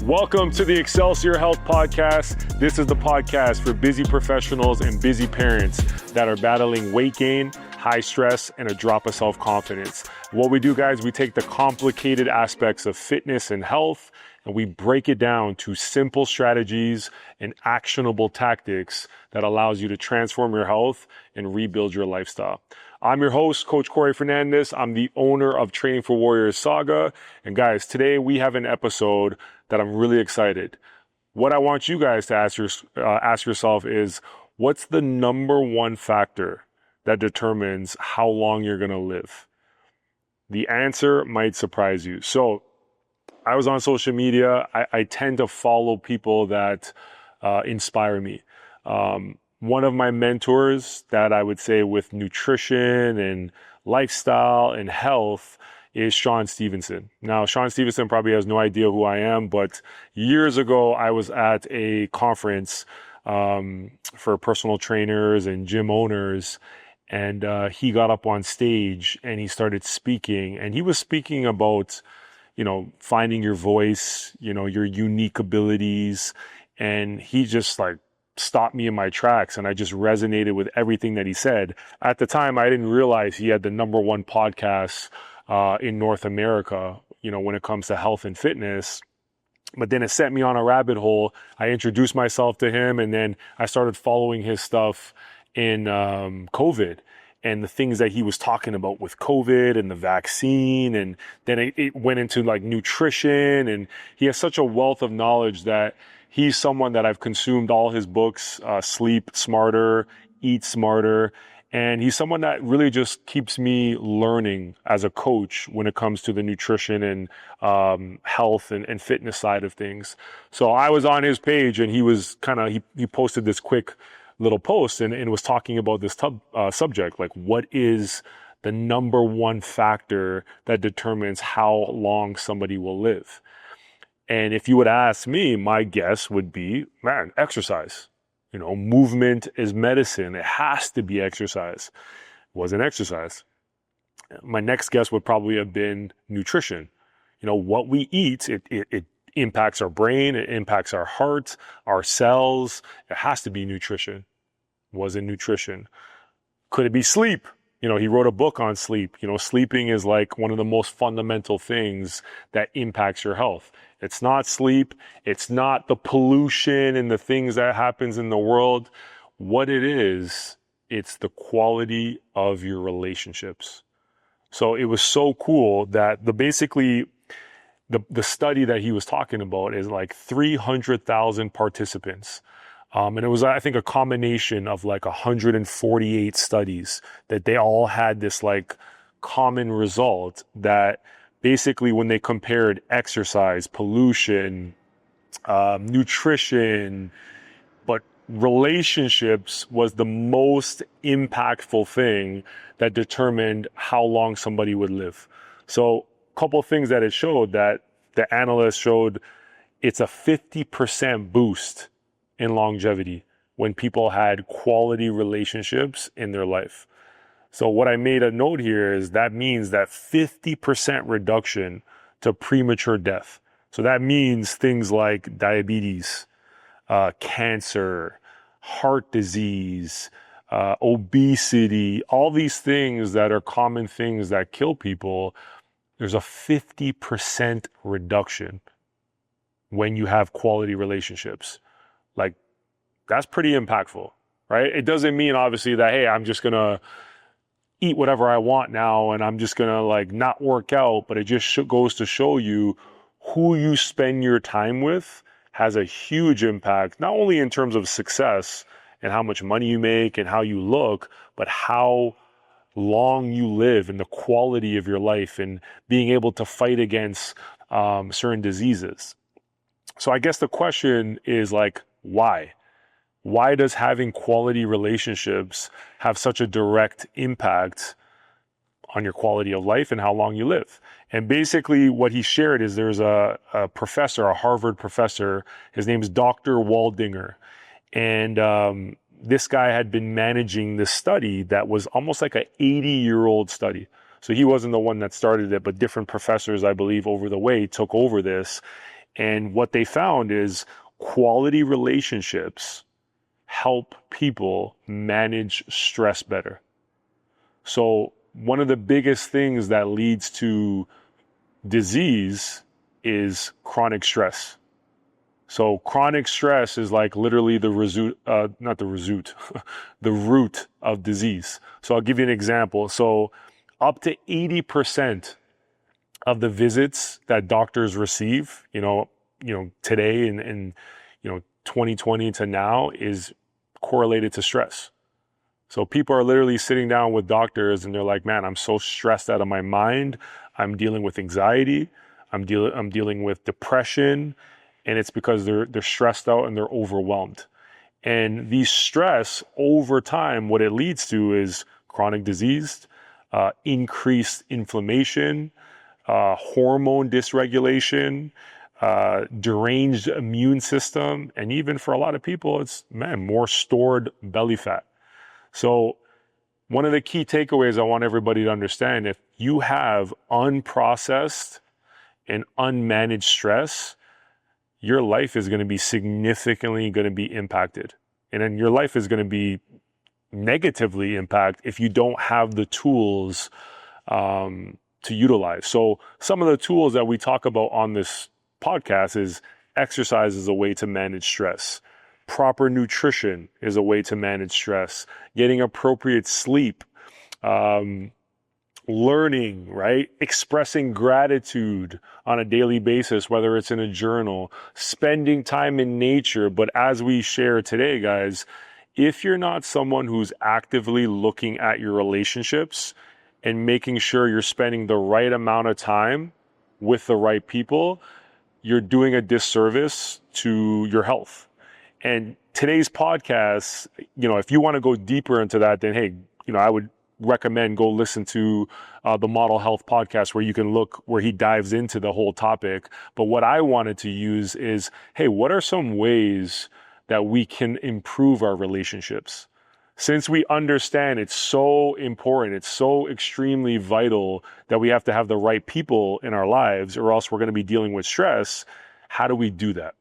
Welcome to the Excelsior Health Podcast. This is the podcast for busy professionals and busy parents that are battling weight gain, high stress, and a drop of self-confidence. What we do, guys, we take the complicated aspects of fitness and health, and we break it down to simple strategies and actionable tactics that allows you to transform your health and rebuild your lifestyle. I'm your host, Coach Cory Fernandez. I'm the owner of Training for Warriors Saga. And guys, today we have an episode that I'm really excited. What I want you guys to ask yourself is, what's the number one factor that determines how long you're going to live? The answer might surprise you. So I was on social media. I tend to follow people that inspire me. One of my mentors that I would say with nutrition and lifestyle and health is Shawn Stevenson. Now, Shawn Stevenson probably has no idea who I am, but years ago, I was at a conference for personal trainers and gym owners, and he got up on stage and he started speaking, and he was speaking about, finding your voice, your unique abilities, and he just stopped me in my tracks, and I just resonated with everything that he said. At the time, I didn't realize he had the number one podcast in North America, when it comes to health and fitness. But then it sent me on a rabbit hole. I introduced myself to him, and then I started following his stuff in COVID and the things that he was talking about with COVID and the vaccine. And then it went into nutrition, and he has such a wealth of knowledge that he's someone that I've consumed all his books, Sleep Smarter, Eat Smarter. And he's someone that really just keeps me learning as a coach when it comes to the nutrition and health and fitness side of things. So I was on his page, and he was he posted this quick little post and was talking about this subject, what is the number one factor that determines how long somebody will live? And if you would ask me, my guess would be, exercise. Movement is medicine. It has to be exercise. It wasn't exercise. My next guess would probably have been nutrition. What we eat, it impacts our brain. It impacts our heart, our cells. It has to be nutrition. It wasn't nutrition. Could it be sleep? He wrote a book on sleep. Sleeping is one of the most fundamental things that impacts your health. It's not sleep. It's not the pollution and the things that happens in the world. What it is, it's the quality of your relationships. So it was so cool that basically the study that he was talking about is 300,000 participants. And it was, I think, a combination of 148 studies that they all had this common result that basically when they compared exercise, pollution, nutrition, but relationships was the most impactful thing that determined how long somebody would live. So a couple of things that it showed, that the analysts showed, it's a 50% boost in longevity when people had quality relationships in their life. So what I made a note here is that means that 50% reduction to premature death. So that means things like diabetes, cancer, heart disease, obesity, all these things that are common things that kill people. There's a 50% reduction when you have quality relationships. That's pretty impactful, right? It doesn't mean obviously that, hey, I'm just going to eat whatever I want now and I'm just going to not work out, but it just goes to show you who you spend your time with has a huge impact, not only in terms of success and how much money you make and how you look, but how long you live and the quality of your life and being able to fight against certain diseases. So I guess the question is why? Why does having quality relationships have such a direct impact on your quality of life and how long you live? And basically what he shared is there's a professor, a Harvard professor, his name is Dr. Waldinger. And this guy had been managing this study that was almost like an 80-year-old study. So he wasn't the one that started it, but different professors, I believe, over the way took over this. And what they found is quality relationships help people manage stress better. So one of the biggest things that leads to disease is chronic stress. So chronic stress is like literally the the root of disease. So I'll give you an example. So up to 80% of the visits that doctors receive, today and 2020 to now is correlated to stress. So people are literally sitting down with doctors and they're like, man, I'm so stressed out of my mind. I'm dealing with anxiety. I'm dealing with depression. And it's because they're stressed out and they're overwhelmed. And these stress over time, what it leads to is chronic disease, increased inflammation, hormone dysregulation, deranged immune system. And even for a lot of people, it's, more stored belly fat. So one of the key takeaways I want everybody to understand, if you have unprocessed and unmanaged stress, your life is going to be significantly going to be impacted. And then your life is going to be negatively impacted if you don't have the tools to utilize. So some of the tools that we talk about on this podcast is exercise is a way to manage stress. Proper nutrition is a way to manage stress. Getting appropriate sleep. Learning, right? Expressing gratitude on a daily basis, whether it's in a journal, spending time in nature. But as we share today, guys, if you're not someone who's actively looking at your relationships and making sure you're spending the right amount of time with the right people, you're doing a disservice to your health. And today's podcast, if you want to go deeper into that, then hey, I would recommend go listen to the Model Health podcast, where you can look where he dives into the whole topic. But what I wanted to use is, hey, what are some ways that we can improve our relationships? Since we understand it's so important, it's so extremely vital that we have to have the right people in our lives, or else we're going to be dealing with stress. How do we do that?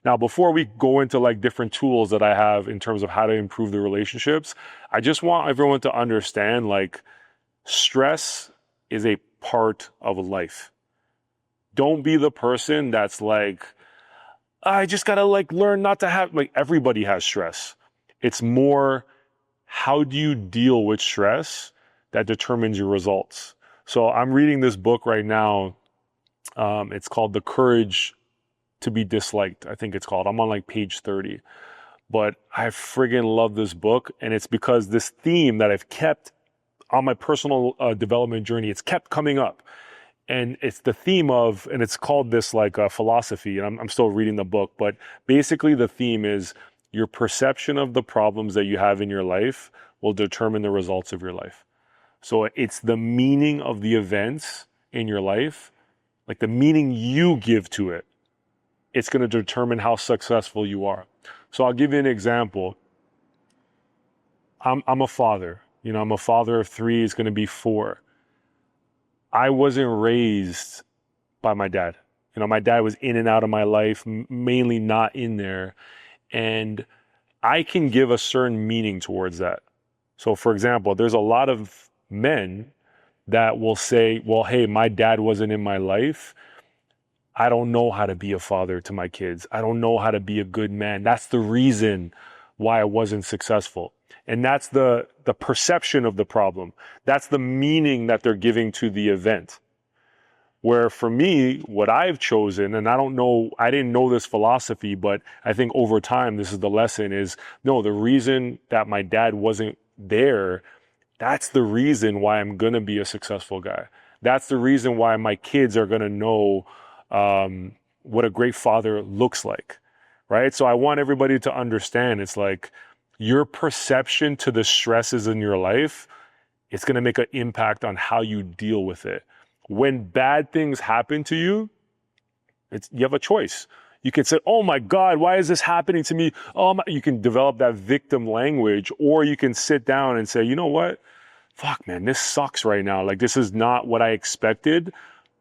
Now, before we go into like different tools that I have in terms of how to improve the relationships, I just want everyone to understand like stress is a part of life. Don't be the person that's like, I just got to like learn not to have, like everybody has stress. It's more, how do you deal with stress that determines your results? So I'm reading this book right now. It's called The Courage to Be Disliked, I think it's called. I'm on like page 30. But I friggin' love this book. And it's because this theme that I've kept on my personal development journey, it's kept coming up. And it's the theme of, and it's called this like philosophy, and I'm still reading the book, but basically the theme is your perception of the problems that you have in your life will determine the results of your life. So it's the meaning of the events in your life, like the meaning you give to it. It's going to determine how successful you are. So I'll give you an example. I'm a father. I'm a father of 3. It's going to be 4. I wasn't raised by my dad. My dad was in and out of my life, mainly not in there. And I can give a certain meaning towards that. So for example, there's a lot of men that will say, well, hey, my dad wasn't in my life. I don't know how to be a father to my kids. I don't know how to be a good man. That's the reason why I wasn't successful. And that's the perception of the problem. That's the meaning that they're giving to the event. Where for me, what I've chosen, and I didn't know this philosophy, but I think over time, this is the lesson is, no, the reason that my dad wasn't there, that's the reason why I'm going to be a successful guy. That's the reason why my kids are going to know what a great father looks like, right? So I want everybody to understand, it's like your perception to the stresses in your life, it's going to make an impact on how you deal with it. When bad things happen to you, you have a choice. You can say, oh my God, why is this happening to me? You can develop that victim language, or you can sit down and say, you know what? Fuck, man, this sucks right now. Like, this is not what I expected,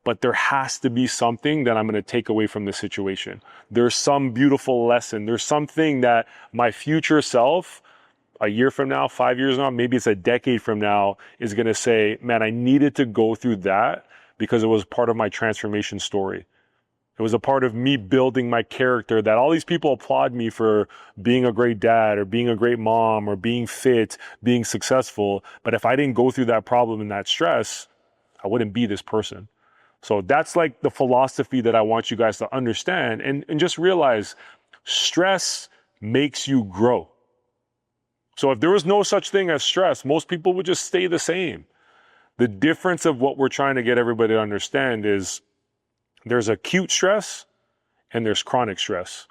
but there has to be something that I'm going to take away from the situation. There's some beautiful lesson. There's something that my future self, a year from now, 5 years from now, maybe it's a decade from now, is going to say, man, I needed to go through that because it was part of my transformation story. It was a part of me building my character, that all these people applaud me for being a great dad or being a great mom or being fit, being successful. But if I didn't go through that problem and that stress, I wouldn't be this person. So that's like the philosophy that I want you guys to understand, and just realize stress makes you grow. So if there was no such thing as stress, most people would just stay the same. The difference of what we're trying to get everybody to understand is there's acute stress and there's chronic stress.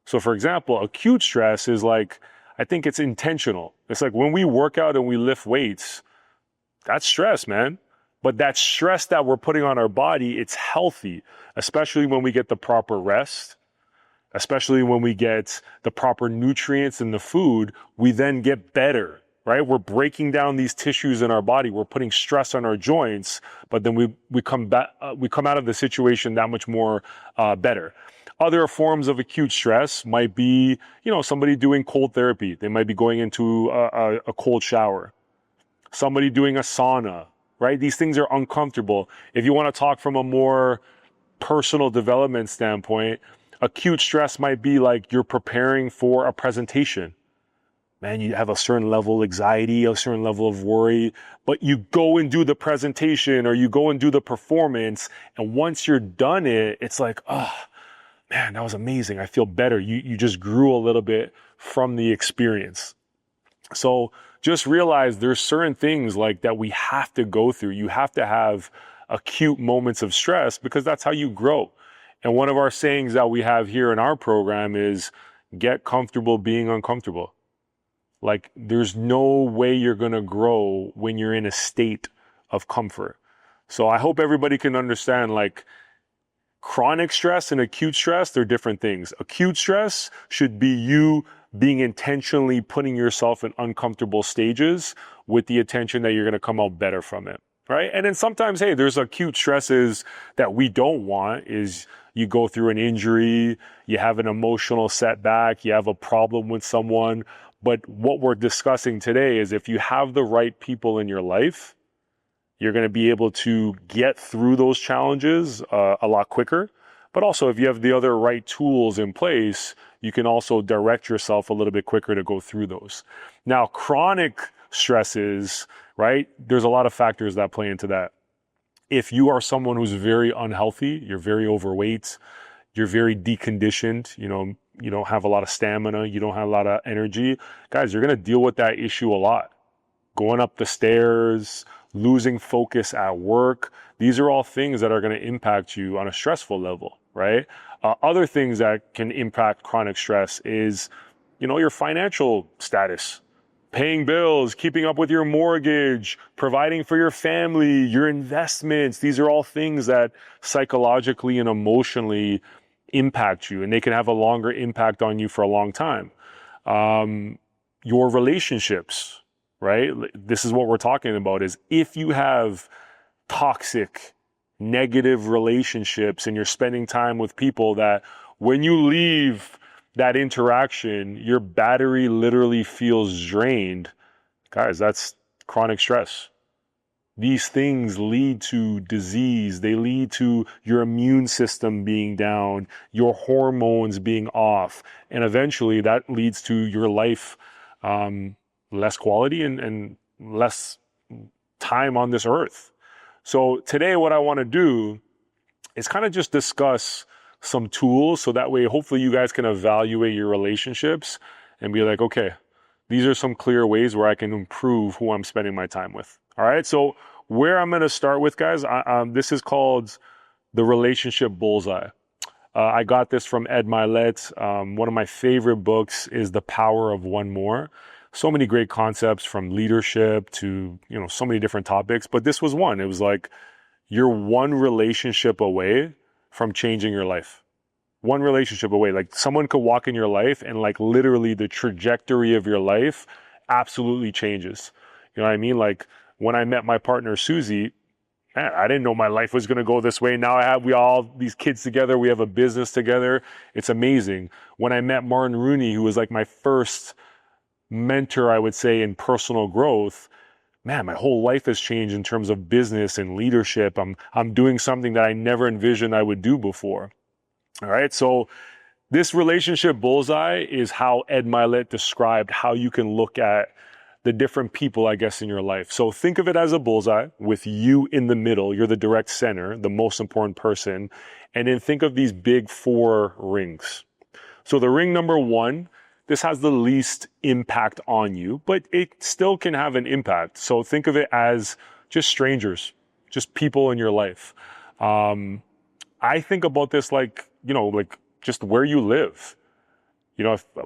So for example, acute stress is like, I think it's intentional. It's like when we work out and we lift weights, that's stress, man. But that stress that we're putting on our body, it's healthy, especially when we get the proper rest, especially when we get the proper nutrients in the food, we then get better, right? We're breaking down these tissues in our body. We're putting stress on our joints, but then we come out of the situation that much more better. Other forms of acute stress might be, somebody doing cold therapy. They might be going into a cold shower. Somebody doing a sauna, right? These things are uncomfortable. If you want to talk from a more personal development standpoint, acute stress might be like you're preparing for a presentation. Man, you have a certain level of anxiety, a certain level of worry, but you go and do the presentation or you go and do the performance. And once you're done it's like, oh man, that was amazing. I feel better. You just grew a little bit from the experience. So just realize there's certain things like that we have to go through. You have to have acute moments of stress because that's how you grow. And one of our sayings that we have here in our program is get comfortable being uncomfortable. Like there's no way you're going to grow when you're in a state of comfort. So I hope everybody can understand, like, chronic stress and acute stress, they're different things. Acute stress should be you being intentionally putting yourself in uncomfortable stages with the intention that you're going to come out better from it, right? And then sometimes, hey, there's acute stresses that we don't want. Is you go through an injury, you have an emotional setback, you have a problem with someone. But what we're discussing today is if you have the right people in your life, you're going to be able to get through those challenges a lot quicker. But also, if you have the other right tools in place, you can also direct yourself a little bit quicker to go through those. Now, chronic stresses, right? There's a lot of factors that play into that. If you are someone who's very unhealthy, you're very overweight, you're very deconditioned, you don't have a lot of stamina, you don't have a lot of energy, guys, you're going to deal with that issue a lot. Going up the stairs, losing focus at work, these are all things that are going to impact you on a stressful level, right? Other things that can impact chronic stress is, your financial status, paying bills, keeping up with your mortgage, providing for your family, your investments. These are all things that psychologically and emotionally impact you, and they can have a longer impact on you for a long time. Your relationships, right? This is what we're talking about, is if you have toxic, negative relationships and you're spending time with people that when you leave that interaction, your battery literally feels drained, guys, that's chronic stress. These things lead to disease. They lead to your immune system being down, your hormones being off, and eventually that leads to your life less quality and less time on this earth. So today what I want to do is kind of just discuss some tools so that way hopefully you guys can evaluate your relationships and be like, okay, these are some clear ways where I can improve who I'm spending my time with. All right, so where I'm going to start with, guys, this is called the relationship Bullseye. I got this from Ed Milet. One of my favorite books is The Power of One More. So many great concepts from leadership to, so many different topics. But this was one. It was like you're one relationship away from changing your life. One relationship away. Like someone could walk in your life and like literally the trajectory of your life absolutely changes. You know what I mean? Like when I met my partner, Susie, man, I didn't know my life was going to go this way. Now we all these kids together. We have a business together. It's amazing. When I met Martin Rooney, who was like my first mentor, I would say, in personal growth, man, my whole life has changed in terms of business and leadership. I'm doing something that I never envisioned I would do before. All right. So this relationship bullseye is how Ed Milet described how you can look at the different people, I guess, in your life. So think of it as a bullseye with you in the middle. You're the direct center, the most important person. And then think of these big 4 rings. So the ring number 1, this has the least impact on you, but it still can have an impact. So think of it as just strangers, just people in your life. I think about this like just where you live.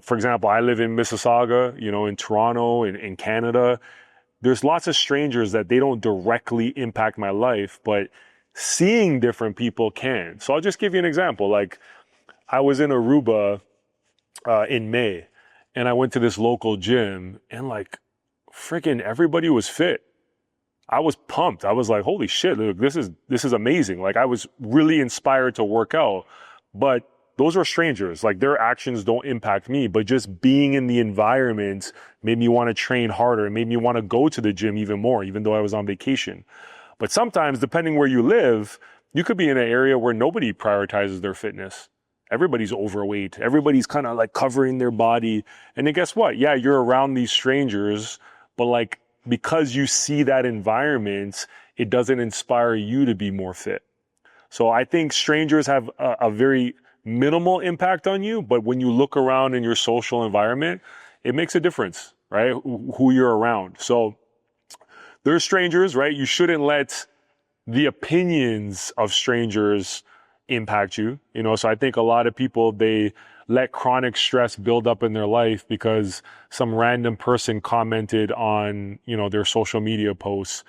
For example, I live in Mississauga, in Toronto, in Canada. There's lots of strangers that they don't directly impact my life, but seeing different people can. So I'll just give you an example. Like I was in Aruba in May, and I went to this local gym, and like freaking everybody was fit. I was pumped. I was like, holy shit, look, this is amazing. Like I was really inspired to work out, but those are strangers. Like their actions don't impact me, but just being in the environment made me want to train harder. It made me want to go to the gym even more, even though I was on vacation. But sometimes, depending where you live, you could be in an area where nobody prioritizes their fitness. Everybody's overweight. Everybody's kind of like covering their body. And then guess what? Yeah, you're around these strangers, but like because you see that environment, it doesn't inspire you to be more fit. So I think strangers have a very minimal impact on you, but when you look around in your social environment, it makes a difference, right? Who you're around. So there's strangers, right? You shouldn't let the opinions of strangers impact you. So I think a lot of people, they let chronic stress build up in their life because some random person commented on, their social media posts,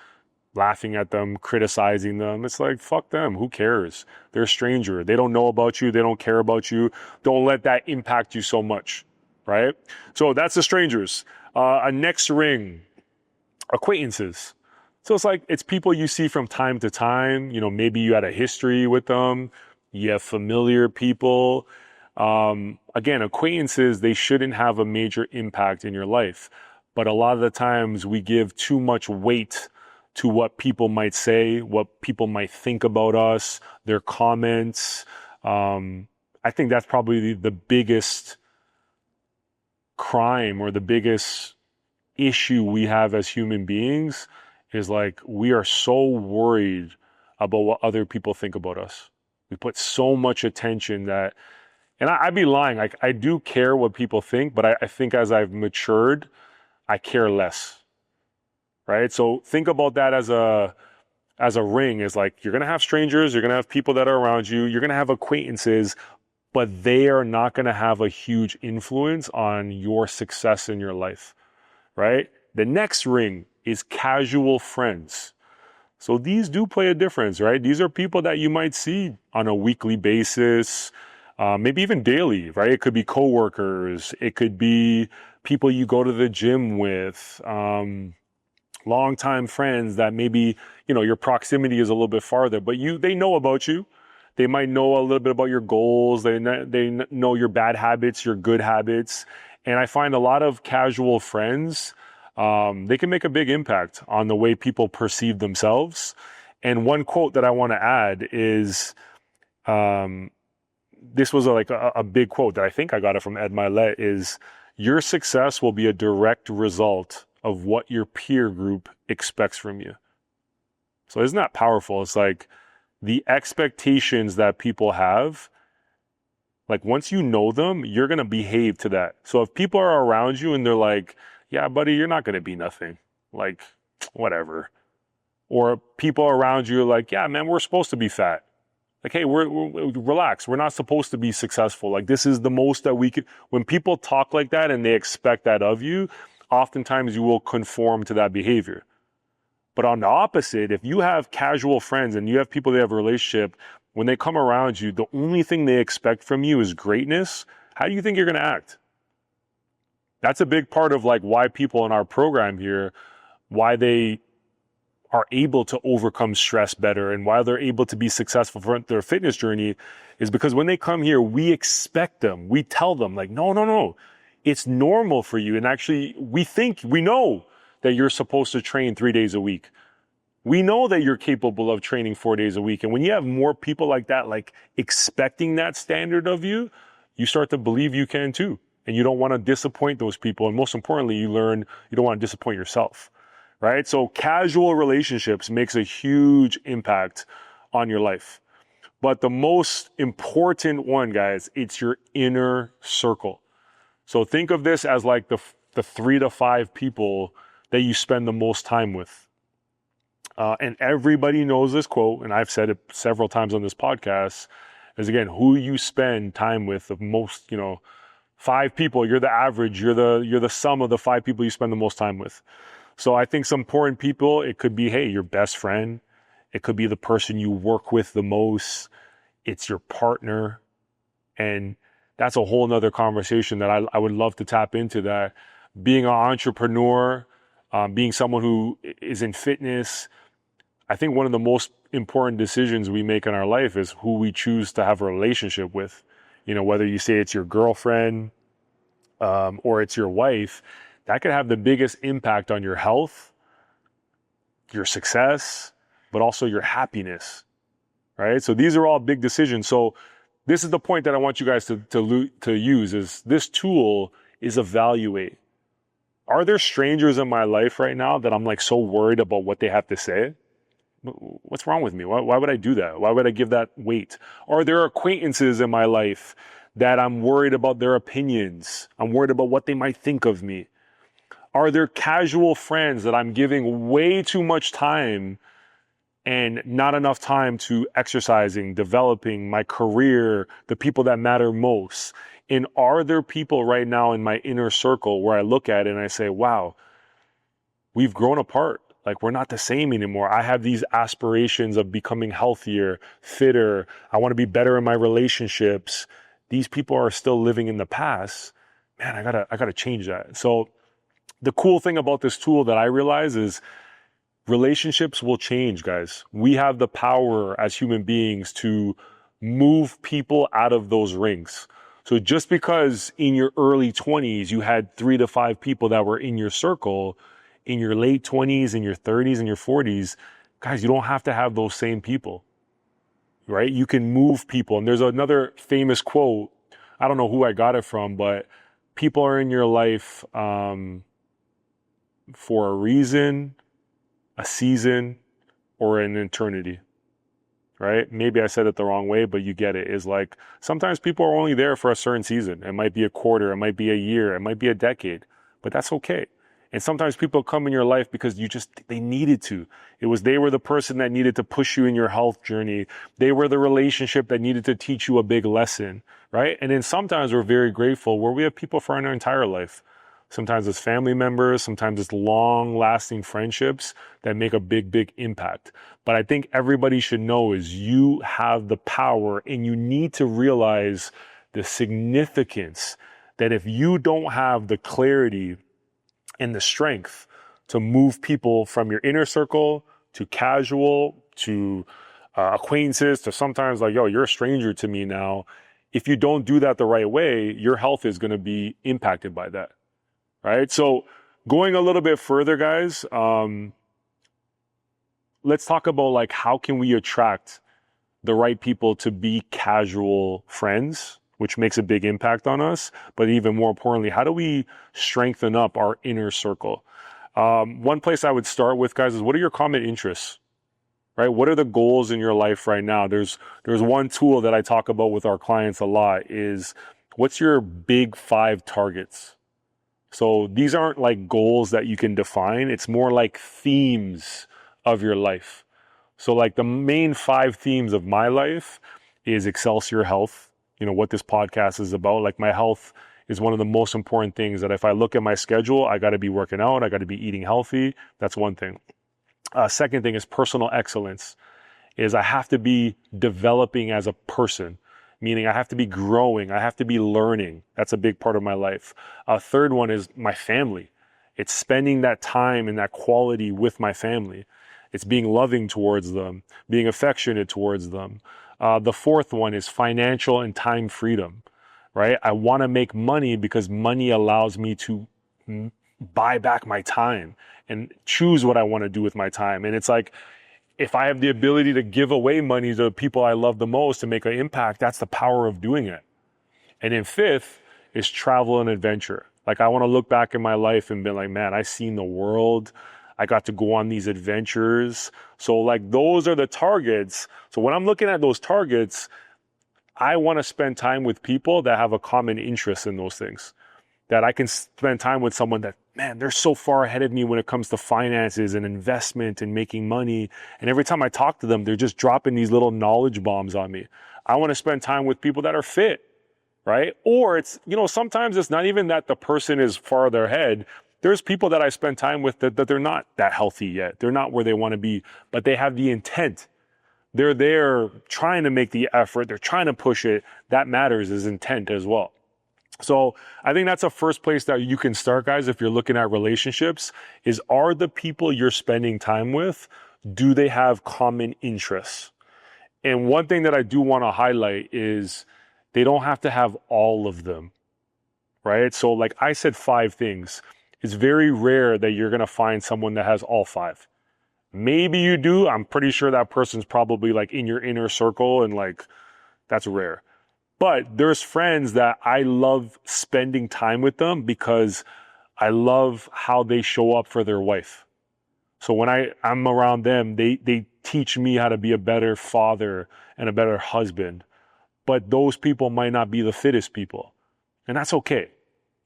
laughing at them, criticizing them. It's like, fuck them. Who cares? They're a stranger. They don't know about you. They don't care about you. Don't let that impact you so much, right? So that's the strangers. A next ring, acquaintances. So it's people you see from time to time. Maybe you had a history with them. You have familiar people. Again, acquaintances, they shouldn't have a major impact in your life. But a lot of the times we give too much weight to what people might say, what people might think about us, their comments. I think that's probably the biggest crime or the biggest issue we have as human beings is like we are so worried about what other people think about us. We put so much attention that, and I'd be lying, I do care what people think, but I think as I've matured, I care less. Right? So think about that as a ring is like, you're going to have strangers, you're going to have people that are around you, you're going to have acquaintances, but they are not going to have a huge influence on your success in your life, right? The next ring is casual friends. So these do play a difference, right? These are people that you might see on a weekly basis, maybe even daily, right? It could be coworkers, it could be people you go to the gym with, longtime friends that maybe, your proximity is a little bit farther, but they know about you. They might know a little bit about your goals. They know your bad habits, your good habits. And I find a lot of casual friends, they can make a big impact on the way people perceive themselves. And one quote that I want to add is, this was a big quote that I think I got it from Ed Milet is, your success will be a direct result of what your peer group expects from you. So isn't that powerful? It's like the expectations that people have, like once you know them, you're going to behave to that. So if people are around you and they're like, yeah, buddy, you're not going to be nothing. Like, whatever. Or people around you are like, yeah, man, we're supposed to be fat. Like, hey, we're relax. We're not supposed to be successful. Like, this is the most that we could. When people talk like that and they expect that of you, oftentimes you will conform to that behavior. But on the opposite, if you have casual friends and you have people that have a relationship, when they come around you, the only thing they expect from you is greatness. How do you think you're going to act? That's a big part of like why people in our program here, why they are able to overcome stress better and why they're able to be successful for their fitness journey is because when they come here, we expect them. We tell them like, no, it's normal for you. And actually, we know that you're supposed to train 3 days a week. We know that you're capable of training 4 days a week. And when you have more people like that, like expecting that standard of you, you start to believe you can too. And you don't want to disappoint those people. And most importantly, you learn you don't want to disappoint yourself, right? So casual relationships makes a huge impact on your life. But the most important one, guys, it's your inner circle. So think of this as like the 3 to 5 people that you spend the most time with. And everybody knows this quote, and I've said it several times on this podcast, is again, who you spend time with the most, 5 people, you're the average, you're the sum of the 5 people you spend the most time with. So I think some important people, it could be, hey, your best friend. It could be the person you work with the most. It's your partner. And that's a whole nother conversation that I would love to tap into, that being an entrepreneur, being someone who is in fitness, I think one of the most important decisions we make in our life is who we choose to have a relationship with. Whether you say it's your girlfriend or it's your wife, that could have the biggest impact on your health, your success, but also your happiness, right? So these are all big decisions. So this is the point that I want you guys to use is this tool is evaluate. Are there strangers in my life right now that I'm like so worried about what they have to say? What's wrong with me? Why would I do that? Why would I give that weight? Are there acquaintances in my life that I'm worried about their opinions? I'm worried about what they might think of me. Are there casual friends that I'm giving way too much time and not enough time to exercising, developing my career, the people that matter most? And are there people right now in my inner circle where I look at it and I say, wow, we've grown apart. Like we're not the same anymore. I have these aspirations of becoming healthier, fitter. I want to be better in my relationships. These people are still living in the past. Man, I gotta change that. So the cool thing about this tool that I realize is relationships will change, guys. We have the power as human beings to move people out of those rings. So just because in your early 20s, you had 3 to 5 people that were in your circle, in your late 20s, in your 30s, and your 40s, guys, you don't have to have those same people, right? You can move people. And there's another famous quote. I don't know who I got it from, but people are in your life for a reason, a season, or an eternity, right? Maybe I said it the wrong way, but you get it. It's like sometimes people are only there for a certain season. It might be a quarter, it might be a year, it might be a decade, but that's okay. And sometimes people come in your life because they needed to. They were the person that needed to push you in your health journey. They were the relationship that needed to teach you a big lesson, right? And then sometimes we're very grateful where we have people for our entire life. Sometimes it's family members, sometimes it's long lasting friendships that make a big, big impact. But I think everybody should know is you have the power and you need to realize the significance that if you don't have the clarity and the strength to move people from your inner circle to casual to acquaintances to sometimes like, yo, you're a stranger to me now. If you don't do that the right way, your health is going to be impacted by that, right? So going a little bit further, guys, let's talk about like how can we attract the right people to be casual friends, which makes a big impact on us. But even more importantly, how do we strengthen up our inner circle? One place I would start with, guys, is what are your common interests, right? What are the goals in your life right now? There's one tool that I talk about with our clients a lot is what's your big 5 targets? So these aren't like goals that you can define. It's more like themes of your life. So like the main 5 themes of my life is Excelsior health. What this podcast is about. Like my health is one of the most important things that if I look at my schedule, I got to be working out. I got to be eating healthy. That's one thing. Second thing is personal excellence is I have to be developing as a person, meaning I have to be growing. I have to be learning. That's a big part of my life. Third one is my family. It's spending that time and that quality with my family. It's being loving towards them, being affectionate towards them. The fourth one is financial and time freedom, right? I want to make money because money allows me to buy back my time and choose what I want to do with my time. And it's like, if I have the ability to give away money to the people I love the most and make an impact, that's the power of doing it. And then fifth is travel and adventure. Like, I want to look back in my life and be like, man, I seen the world. I got to go on these adventures. So like, those are the targets. So when I'm looking at those targets, I want to spend time with people that have a common interest in those things. That I can spend time with someone that, man, they're so far ahead of me when it comes to finances and investment and making money. And every time I talk to them, they're just dropping these little knowledge bombs on me. I want to spend time with people that are fit, right? Or it's, sometimes it's not even that the person is farther ahead. There's people that I spend time with that they're not that healthy yet. They're not where they want to be, but they have the intent. They're there trying to make the effort. They're trying to push it. That matters, is intent as well. So I think that's a first place that you can start, guys, if you're looking at relationships, is, are the people you're spending time with, do they have common interests? And one thing that I do want to highlight is they don't have to have all of them, right? So like I said, 5 things. It's very rare that you're going to find someone that has all 5. Maybe you do. I'm pretty sure that person's probably like in your inner circle, and like, that's rare. But there's friends that I love spending time with them because I love how they show up for their wife. So when I'm around them, they teach me how to be a better father and a better husband. But those people might not be the fittest people. And that's okay.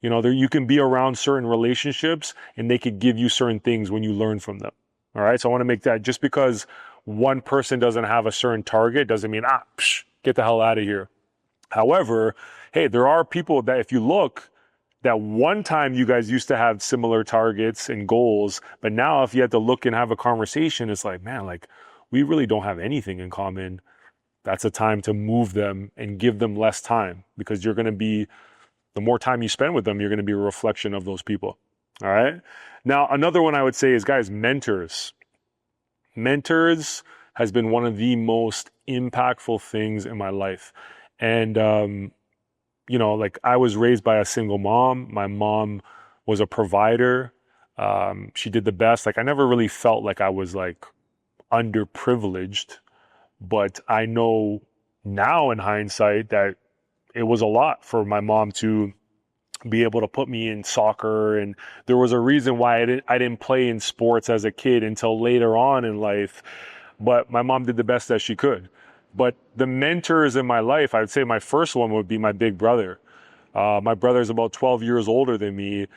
You can be around certain relationships and they could give you certain things when you learn from them. All right. So I want to make that, just because one person doesn't have a certain target doesn't mean, get the hell out of here. However, hey, there are people that, if you look, that one time you guys used to have similar targets and goals, but now if you had to look and have a conversation, it's like, man, like, we really don't have anything in common. That's a time to move them and give them less time, because you're going to be, the more time you spend with them, you're going to be a reflection of those people. All right. Now, another one I would say is, guys, mentors. Mentors has been one of the most impactful things in my life. And, like, I was raised by a single mom. My mom was a provider. She did the best. Like, I never really felt like I was like underprivileged, but I know now in hindsight that it was a lot for my mom to be able to put me in soccer. And there was a reason why I didn't play in sports as a kid until later on in life, but my mom did the best that she could. But the mentors in my life, I would say my first one would be my big brother. My brother's about 12 years older than me.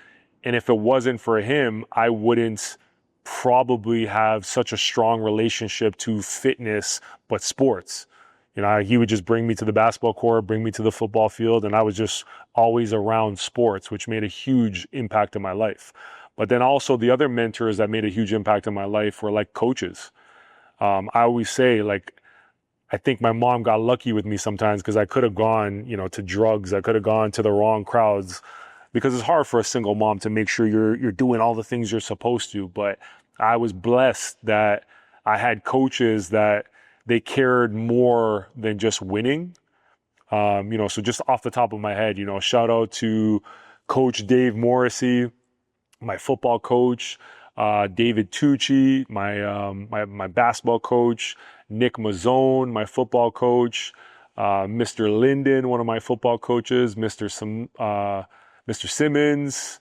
And if it wasn't for him, I wouldn't probably have such a strong relationship to fitness, but sports. He would just bring me to the basketball court, bring me to the football field, and I was just always around sports, which made a huge impact in my life. But then also the other mentors that made a huge impact in my life were like coaches. I always say, like, I think my mom got lucky with me sometimes, because I could have gone, to drugs. I could have gone to the wrong crowds, because it's hard for a single mom to make sure you're doing all the things you're supposed to. But I was blessed that I had coaches that they cared more than just winning. So just off the top of my head, shout out to Coach Dave Morrissey, my football coach, David Tucci, my basketball coach, Nick Mazzone, my football coach, Mr. Linden, one of my football coaches, Mr. Simmons.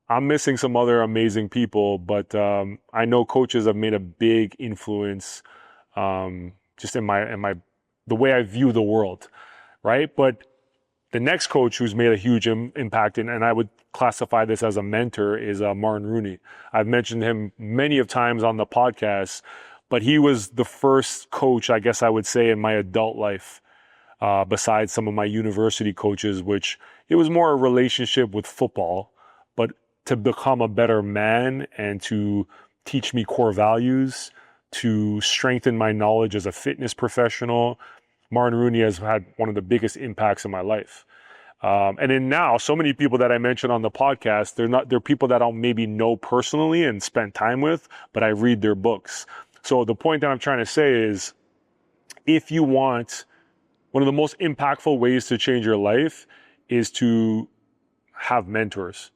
I'm missing some other amazing people, but I know coaches have made a big influence just in the way I view the world, right? But the next coach who's made a huge impact, and I would classify this as a mentor, is Martin Rooney. I've mentioned him many of times on the podcast, but he was the first coach, I guess I would say, in my adult life, besides some of my university coaches, which it was more a relationship with football, but to become a better man and to teach me core values, to strengthen my knowledge as a fitness professional. Martin Rooney has had one of the biggest impacts in my life. And then now, so many people that I mentioned on the podcast, they're people that I'll maybe know personally and spend time with, but I read their books. So the point that I'm trying to say is, if you want, one of the most impactful ways to change your life is to have mentors.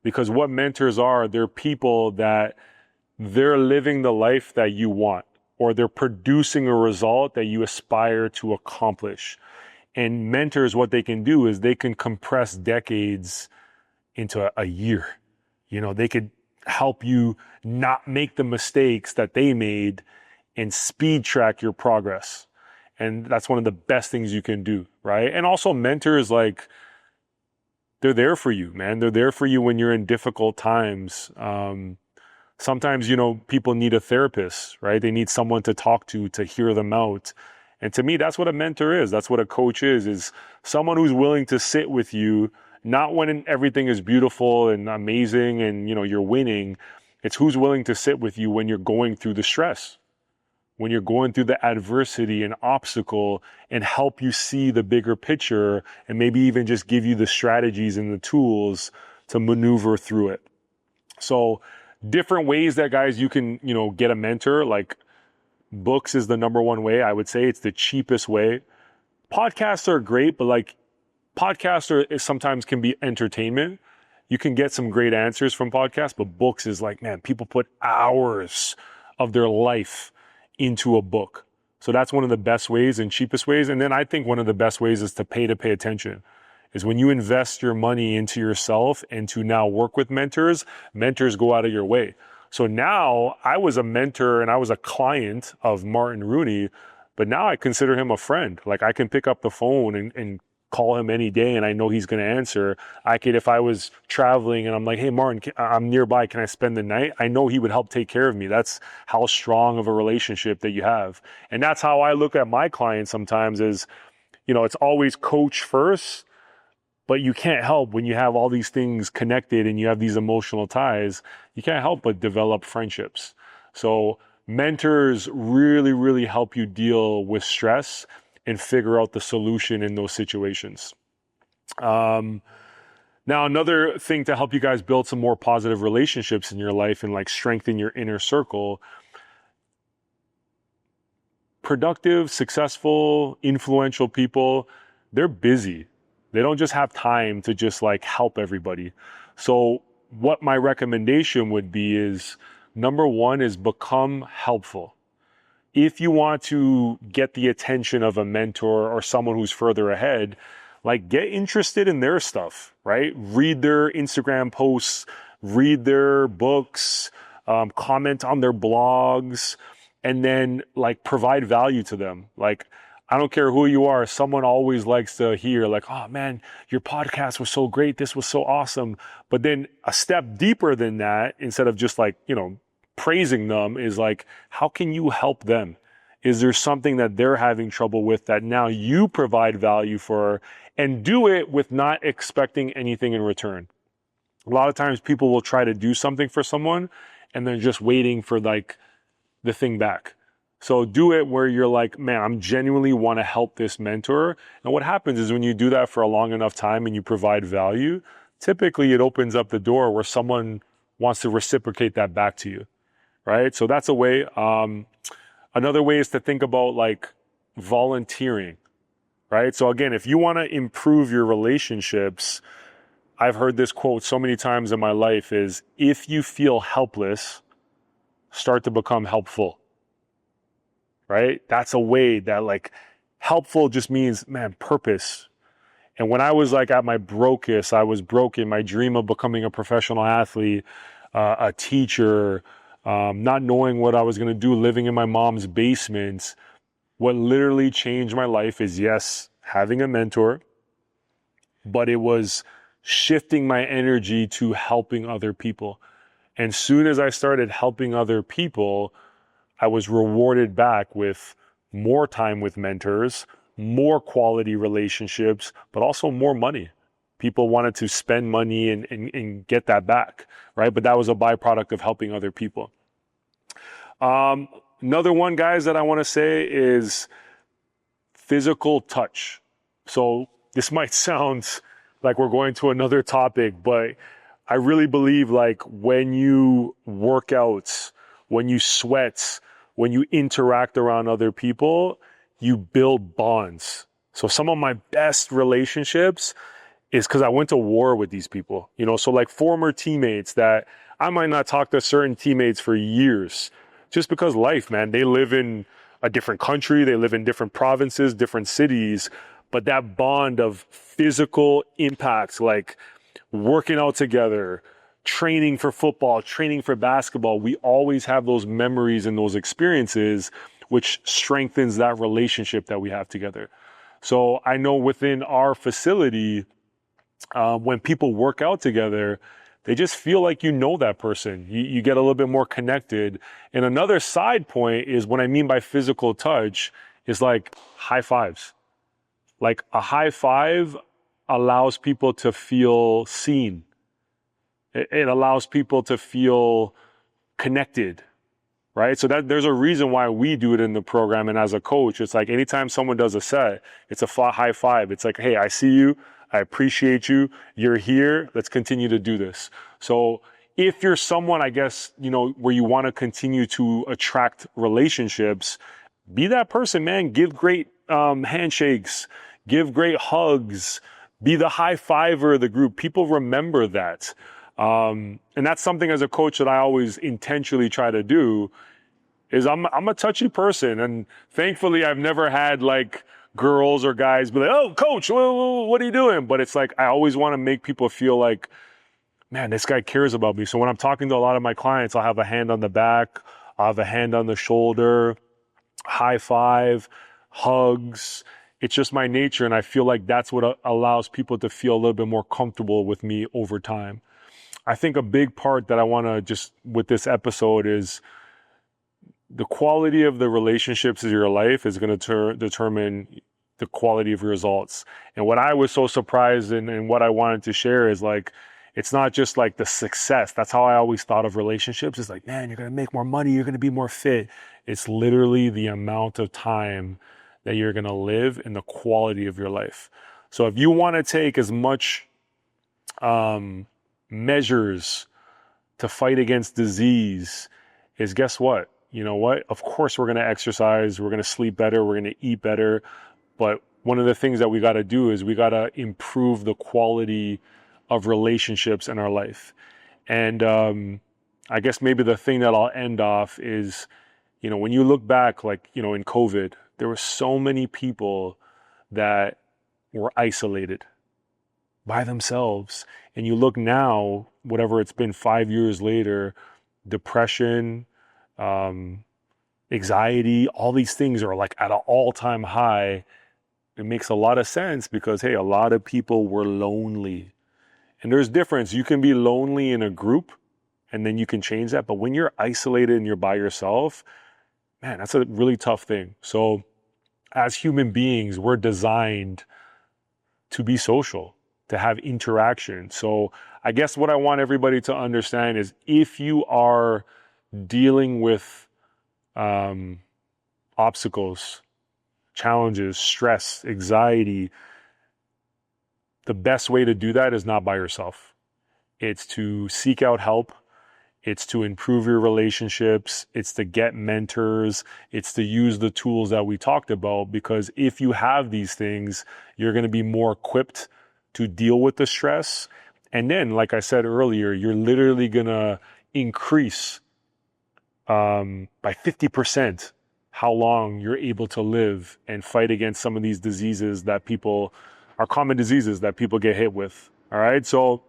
Because what mentors are, they're people that they're living the life that you want, or they're producing a result that you aspire to accomplish. And mentors, what they can do is they can compress decades into a year. You know, they could help you not make the mistakes that they made and speed track your progress. And that's one of the best things you can do, right? And also mentors, like, they're there for you, man. They're there for you when you're in difficult times. Sometimes, you know, people need a therapist, right? They need someone to talk to hear them out. And to me, that's what a mentor is. That's what a coach is someone who's willing to sit with you, not when everything is beautiful and amazing and, you know, you're winning. It's who's willing to sit with you when you're going through the stress, when you're going through the adversity and obstacle, and help you see the bigger picture, and maybe even just give you the strategies and the tools to maneuver through it. So different ways that, guys, you can, you know, get a mentor. Like, books is the number one way. I would say it's the cheapest way. Podcasts are great, but like, podcasts sometimes can be entertainment. You can get some great answers from podcasts, but books is like, man, people put hours of their life into a book. So that's one of the best ways and cheapest ways. And then I think one of the best ways is to pay attention. Is when you invest your money into yourself and to now work with mentors go out of your way. So now I was a mentor and I was a client of Martin Rooney, but now I consider him a friend. Like, I can pick up the phone and call him any day and I know he's going to answer. I could, if I was traveling and I'm like, hey, Martin, I'm nearby, can I spend the night? I know he would help take care of me. That's how strong of a relationship that you have. And that's how I look at my clients sometimes is, you know, it's always coach first, but you can't help when you have all these things connected and you have these emotional ties, you can't help but develop friendships. So mentors really, really help you deal with stress and figure out the solution in those situations. Now, another thing to help you guys build some more positive relationships in your life and like strengthen your inner circle, productive, successful, influential people, they're busy. They don't just have time to just like help everybody. So what my recommendation would be is, number one is become helpful. If you want to get the attention of a mentor or someone who's further ahead, like, get interested in their stuff, right? Read their Instagram posts, read their books, comment on their blogs, and then like provide value to them. Like, I don't care who you are, someone always likes to hear like, oh man, your podcast was so great, this was so awesome. But then a step deeper than that, instead of just like, you know, praising them, is like, how can you help them? Is there something that they're having trouble with that now you provide value for, and do it with not expecting anything in return? A lot of times people will try to do something for someone and they're just waiting for like the thing back. So do it where you're like, man, I'm genuinely want to help this mentor. And what happens is when you do that for a long enough time and you provide value, typically it opens up the door where someone wants to reciprocate that back to you, right? So that's a way. Another way is to think about like volunteering, right? So again, if you want to improve your relationships, I've heard this quote so many times in my life is, if you feel helpless, start to become helpful. Right? That's a way that like helpful just means, man, purpose. And when I was like at my brokest, I was broken. My dream of becoming a professional athlete, a teacher, not knowing what I was going to do, living in my mom's basement. What literally changed my life is, yes, having a mentor, but it was shifting my energy to helping other people. And soon as I started helping other people, I was rewarded back with more time with mentors, more quality relationships, but also more money. People wanted to spend money and get that back, right? But that was a byproduct of helping other people. Another one, guys, that I want to say is physical touch. So this might sound like we're going to another topic, but I really believe like when you work out, when you sweat, when you interact around other people, you build bonds. So some of my best relationships is because I went to war with these people, you know, so like former teammates that I might not talk to certain teammates for years just because life, man, they live in a different country, they live in different provinces, different cities, but that bond of physical impacts, like working out together, training for football, training for basketball, we always have those memories and those experiences, which strengthens that relationship that we have together. So I know within our facility, when people work out together, they just feel like you know that person. You get a little bit more connected. And another side point is what I mean by physical touch is like high fives. Like a high five allows people to feel seen. It allows people to feel connected, right? So that there's a reason why we do it in the program. And as a coach, it's like anytime someone does a set, it's a high five. It's like, hey, I see you. I appreciate you. You're here. Let's continue to do this. So if you're someone, I guess, you know, where you want to continue to attract relationships, be that person, man. Give great handshakes, give great hugs, be the high fiver of the group. People remember that. And that's something as a coach that I always intentionally try to do is I'm a touchy person. And thankfully I've never had like girls or guys be like, oh, coach, what are you doing? But it's like, I always want to make people feel like, man, this guy cares about me. So when I'm talking to a lot of my clients, I'll have a hand on the back, I'll have a hand on the shoulder, high five, hugs. It's just my nature. And I feel like that's what allows people to feel a little bit more comfortable with me over time. I think a big part that I want to just with this episode is the quality of the relationships in your life is going to determine the quality of your results. And what I was so surprised and what I wanted to share is like, it's not just like the success. That's how I always thought of relationships. It's like, man, you're going to make more money. You're going to be more fit. It's literally the amount of time that you're going to live and the quality of your life. So if you want to take as much measures to fight against disease is guess what? You know what? Of course, we're going to exercise. We're going to sleep better. We're going to eat better. But one of the things that we got to do is we got to improve the quality of relationships in our life. And I guess maybe the thing that I'll end off is, you know, when you look back, like, you know, in COVID, there were so many people that were isolated by themselves. And you look now, whatever it's been 5 years later, depression, anxiety, all these things are like at an all-time high. It makes a lot of sense because, hey, a lot of people were lonely. And there's difference. You can be lonely in a group and then you can change that. But when you're isolated and you're by yourself, man, that's a really tough thing. So as human beings, we're designed to be social, to have interaction. So I guess what I want everybody to understand is if you are dealing with obstacles, challenges, stress, anxiety, the best way to do that is not by yourself. It's to seek out help. It's to improve your relationships. It's to get mentors. It's to use the tools that we talked about, because if you have these things, you're going to be more equipped to deal with the stress. And then, like I said earlier, you're literally going to increase by 50% how long you're able to live and fight against some of these diseases that people are common diseases that people get hit with. All right. So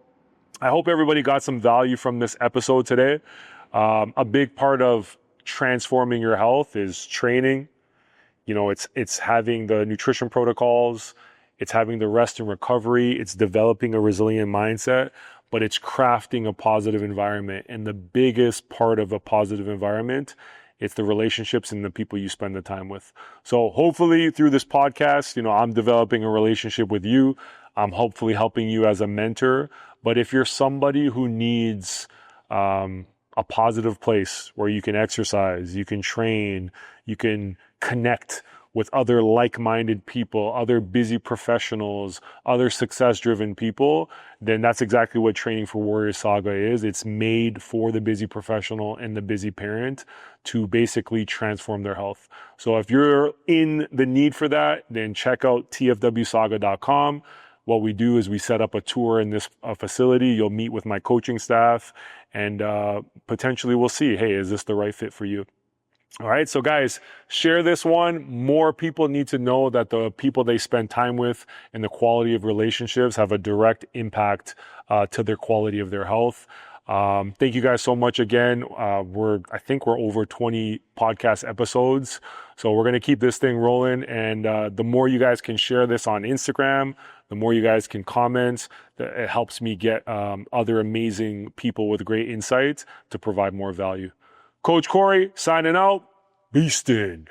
I hope everybody got some value from this episode today. A big part of transforming your health is training. You know, it's having the nutrition protocols, it's having the rest and recovery, it's developing a resilient mindset, but it's crafting a positive environment. And the biggest part of a positive environment, it's the relationships and the people you spend the time with. So hopefully through this podcast, you know, I'm developing a relationship with you. I'm hopefully helping you as a mentor. But if you're somebody who needs a positive place where you can exercise, you can train, you can connect with other like-minded people, other busy professionals, other success-driven people, then that's exactly what Training for Warrior Saga is. It's made for the busy professional and the busy parent to basically transform their health. So if you're in the need for that, then check out tfwsaga.com. What we do is we set up a tour in this facility. You'll meet with my coaching staff, and potentially we'll see, hey, is this the right fit for you? All right, so guys, share this one. More people need to know that the people they spend time with and the quality of relationships have a direct impact to their quality of their health. Thank you guys so much again. I think we're over 20 podcast episodes. So we're going to keep this thing rolling. And the more you guys can share this on Instagram, the more you guys can comment, it helps me get other amazing people with great insights to provide more value. Coach Cory signing out. Beastin'.